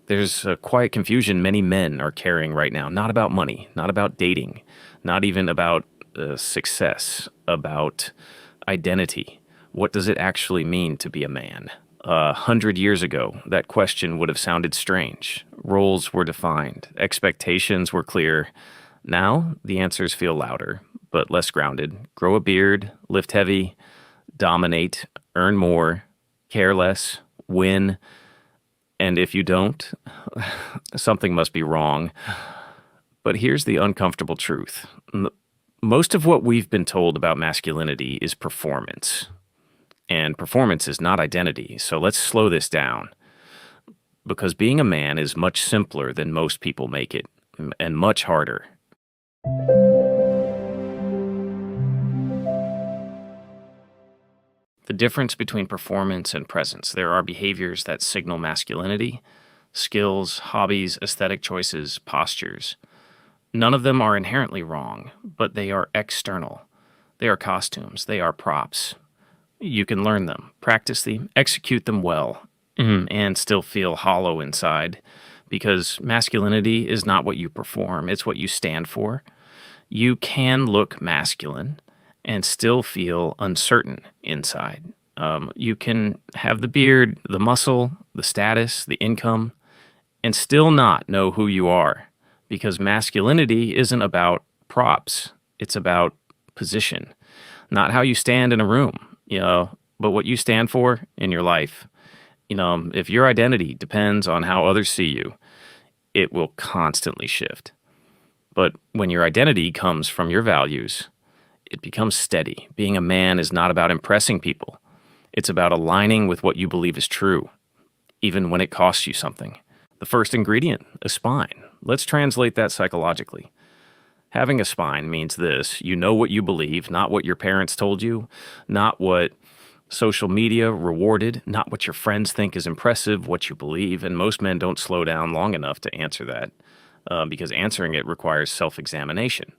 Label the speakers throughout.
Speaker 1: There's a quiet confusion many men are carrying right now, not about money, not about dating, not even about success, about identity. What does it actually mean to be a man? 100 years ago, that question would have sounded strange. Roles were defined, expectations were clear. Now, the answers feel louder, but less grounded. Grow a beard, lift heavy, dominate, earn more, care less, win. And if you don't, something must be wrong. But here's the uncomfortable truth. Most of what we've been told about masculinity is performance. And performance is not identity. So let's slow this down. Because being a man is much simpler than most people make it, and much harder. The difference between performance and presence. There are behaviors that signal masculinity, skills, hobbies, aesthetic choices, postures. None of them are inherently wrong, but they are external. They are costumes. They are props. You can learn them, practice them, execute them well, and still feel hollow inside, because masculinity is not what you perform, it's what you stand for. You can look masculine and still feel uncertain inside. You can have the beard, the muscle, the status, the income, and still not know who you are, because masculinity isn't about props. It's about position, not how you stand in a room, but what you stand for in your life. If your identity depends on how others see you, it will constantly shift. But when your identity comes from your values, it becomes steady. Being a man is not about impressing people. It's about aligning with what you believe is true, even when it costs you something. The first ingredient, a spine. Let's translate that psychologically. Having a spine means this: you know what you believe, not what your parents told you, not what social media rewarded, not what your friends think is impressive, what you believe. And most men don't slow down long enough to answer that, because answering it requires self-examination.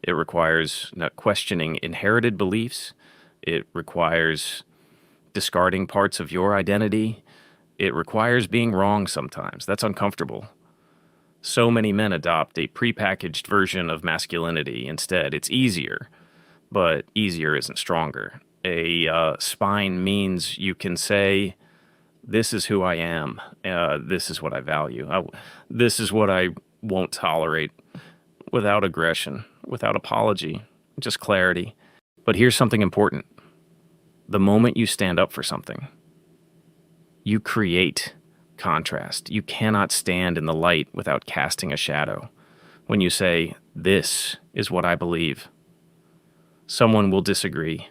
Speaker 1: It requires not questioning inherited beliefs. It requires discarding parts of your identity. It requires being wrong sometimes. That's uncomfortable. So many men adopt a prepackaged version of masculinity instead. It's easier, but easier isn't stronger. A spine means you can say, this is who I am. This is what I value. This is what I won't tolerate, without aggression, without apology, just clarity. But here's something important. The moment you stand up for something, you create contrast. You cannot stand in the light without casting a shadow. When you say, this is what I believe, someone will disagree.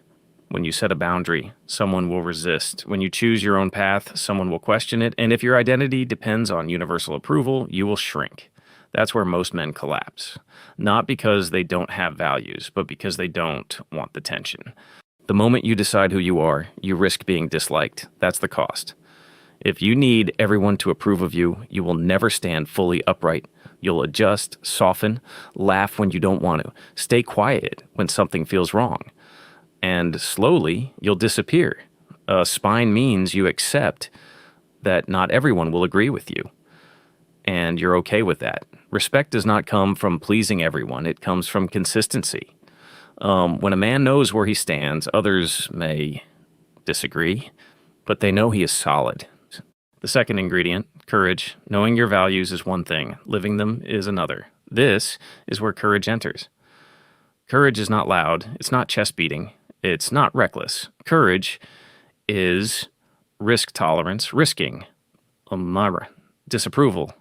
Speaker 1: When you set a boundary, someone will resist. When you choose your own path, someone will question it. And if your identity depends on universal approval, you will shrink. That's where most men collapse. Not because they don't have values, but because they don't want the tension. The moment you decide who you are, you risk being disliked. That's the cost. If you need everyone to approve of you, you will never stand fully upright. You'll adjust, soften, laugh when you don't want to, stay quiet when something feels wrong. And slowly, you'll disappear. A spine means you accept that not everyone will agree with you, and you're okay with that. Respect does not come from pleasing everyone. It comes from consistency. When a man knows where he stands, others may disagree, but they know he is solid. The second ingredient, courage. Knowing your values is one thing. Living them is another. This is where courage enters. Courage is not loud. It's not chest beating. It's not reckless. Courage is risk tolerance, risking, disapproval,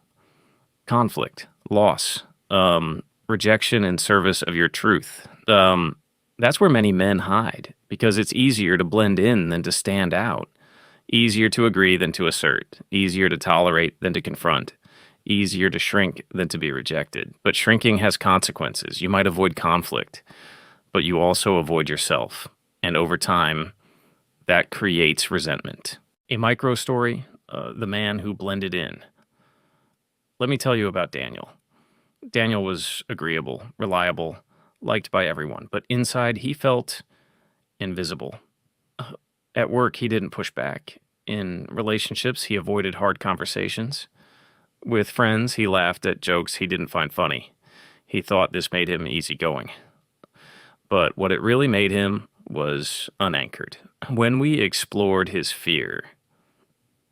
Speaker 1: conflict, loss, rejection in service of your truth. That's where many men hide, because it's easier to blend in than to stand out. Easier to agree than to assert. Easier to tolerate than to confront. Easier to shrink than to be rejected. But shrinking has consequences. You might avoid conflict, but you also avoid yourself. And over time, that creates resentment. A micro story, the man who blended in. Let me tell you about Daniel. Daniel was agreeable, reliable, liked by everyone, but inside he felt invisible. At work, he didn't push back. In relationships, he avoided hard conversations. With friends, he laughed at jokes he didn't find funny. He thought this made him easygoing. But what it really made him was unanchored. When we explored his fear,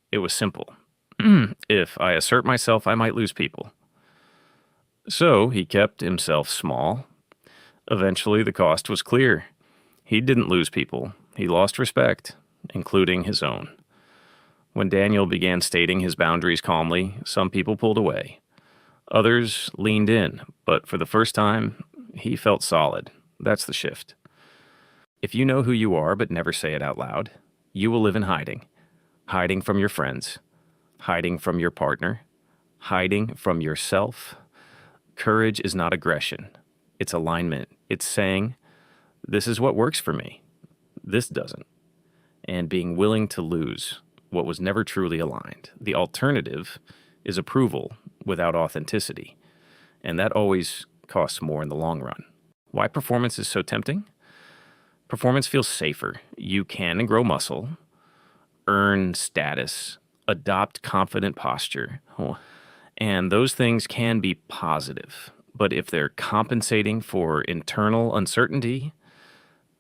Speaker 1: it was simple. If I assert myself, I might lose people. So he kept himself small. Eventually, the cost was clear. He didn't lose people. He lost respect, including his own. When Daniel began stating his boundaries calmly, some people pulled away. Others leaned in, but for the first time, he felt solid. That's the shift. If you know who you are but never say it out loud, you will live in hiding. Hiding from your friends, hiding from your partner, hiding from yourself. Courage is not aggression. It's alignment. It's saying, this is what works for me. This doesn't. And being willing to lose what was never truly aligned. The alternative is approval without authenticity. And that always costs more in the long run. Why performance is so tempting? Performance feels safer. You can grow muscle, earn status, adopt confident posture. And those things can be positive. But if they're compensating for internal uncertainty,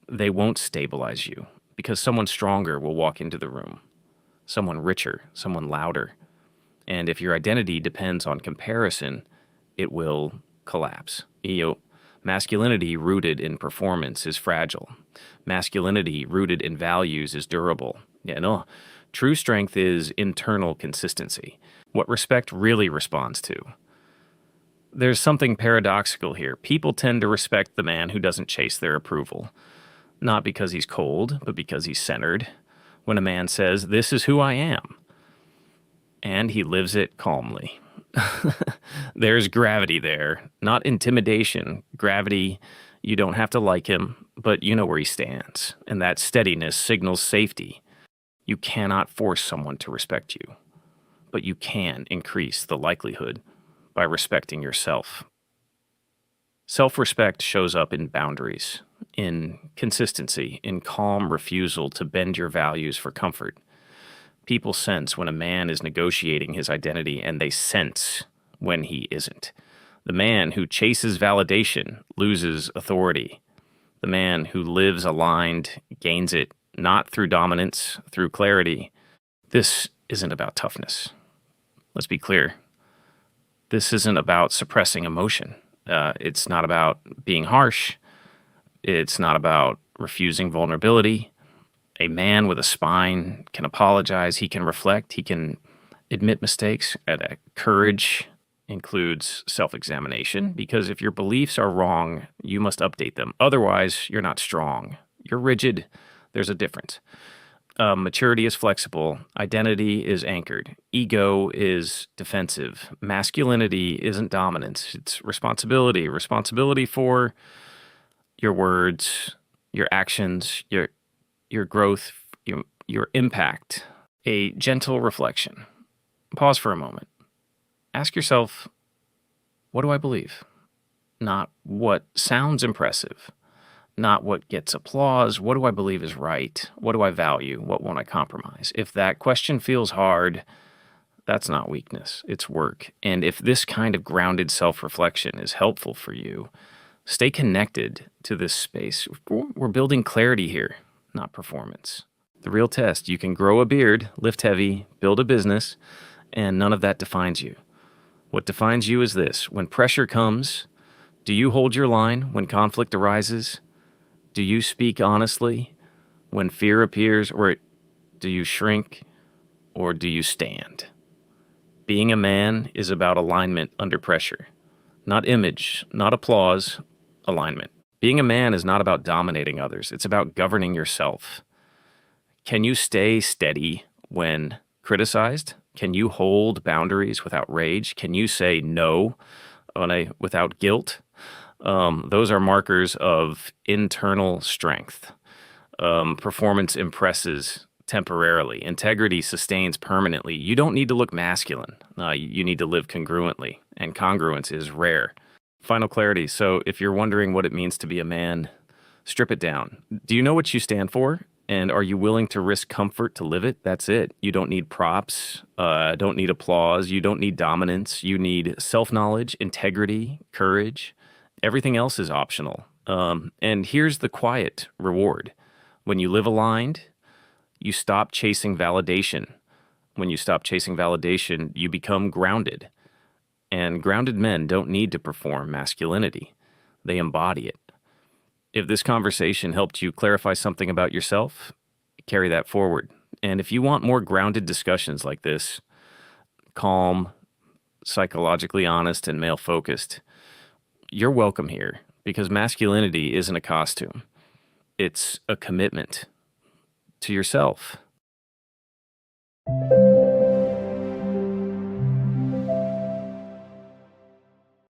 Speaker 1: they won't stabilize you because someone stronger will walk into the room, someone richer, someone louder. And if your identity depends on comparison, it will collapse. Masculinity rooted in performance is fragile. Masculinity rooted in values is durable. True strength is internal consistency, what respect really responds to. There's something paradoxical here. People tend to respect the man who doesn't chase their approval, not because he's cold, but because he's centered. When a man says, "This is who I am," and he lives it calmly. There's gravity there, not intimidation. Gravity, you don't have to like him, but you know where he stands. And that steadiness signals safety. You cannot force someone to respect you, but you can increase the likelihood by respecting yourself. Self-respect shows up in boundaries, in consistency, in calm refusal to bend your values for comfort. People sense when a man is negotiating his identity, and they sense when he isn't. The man who chases validation loses authority. The man who lives aligned gains it, not through dominance, through clarity. This isn't about toughness. Let's be clear. This isn't about suppressing emotion. It's not about being harsh. It's not about refusing vulnerability. A man with a spine can apologize, he can reflect, he can admit mistakes. Courage includes self-examination, because if your beliefs are wrong, you must update them. Otherwise, you're not strong. You're rigid. There's a difference. Maturity is flexible. Identity is anchored. Ego is defensive. Masculinity isn't dominance. It's responsibility. Responsibility for your words, your actions, your growth, your impact. A gentle reflection. Pause for a moment. Ask yourself, what do I believe? Not what sounds impressive. Not what gets applause. What do I believe is right? What do I value? What won't I compromise? If that question feels hard, that's not weakness. It's work. And if this kind of grounded self-reflection is helpful for you, stay connected to this space. We're building clarity here, not performance. The real test: you can grow a beard, lift heavy, build a business, and none of that defines you. What defines you is this: when pressure comes, do you hold your line when conflict arises? Do you speak honestly when fear appears, or do you shrink, or do you stand? Being a man is about alignment under pressure. Not image, not applause, alignment. Being a man is not about dominating others. It's about governing yourself. Can you stay steady when criticized? Can you hold boundaries without rage? Can you say no without guilt? Those are markers of internal strength. Performance impresses temporarily. Integrity sustains permanently. You don't need to look masculine. You need to live congruently, and congruence is rare. Final clarity. So if you're wondering what it means to be a man, strip it down. Do you know what you stand for? And are you willing to risk comfort to live it? That's it. You don't need props, don't need applause, you don't need dominance. You need self-knowledge, integrity, courage. Everything else is optional. And here's the quiet reward. When you live aligned, you stop chasing validation. When you stop chasing validation, you become grounded. And grounded men don't need to perform masculinity. They embody it. If this conversation helped you clarify something about yourself, carry that forward. And if you want more grounded discussions like this, calm, psychologically honest, and male-focused, you're welcome here, because masculinity isn't a costume. It's a commitment to yourself.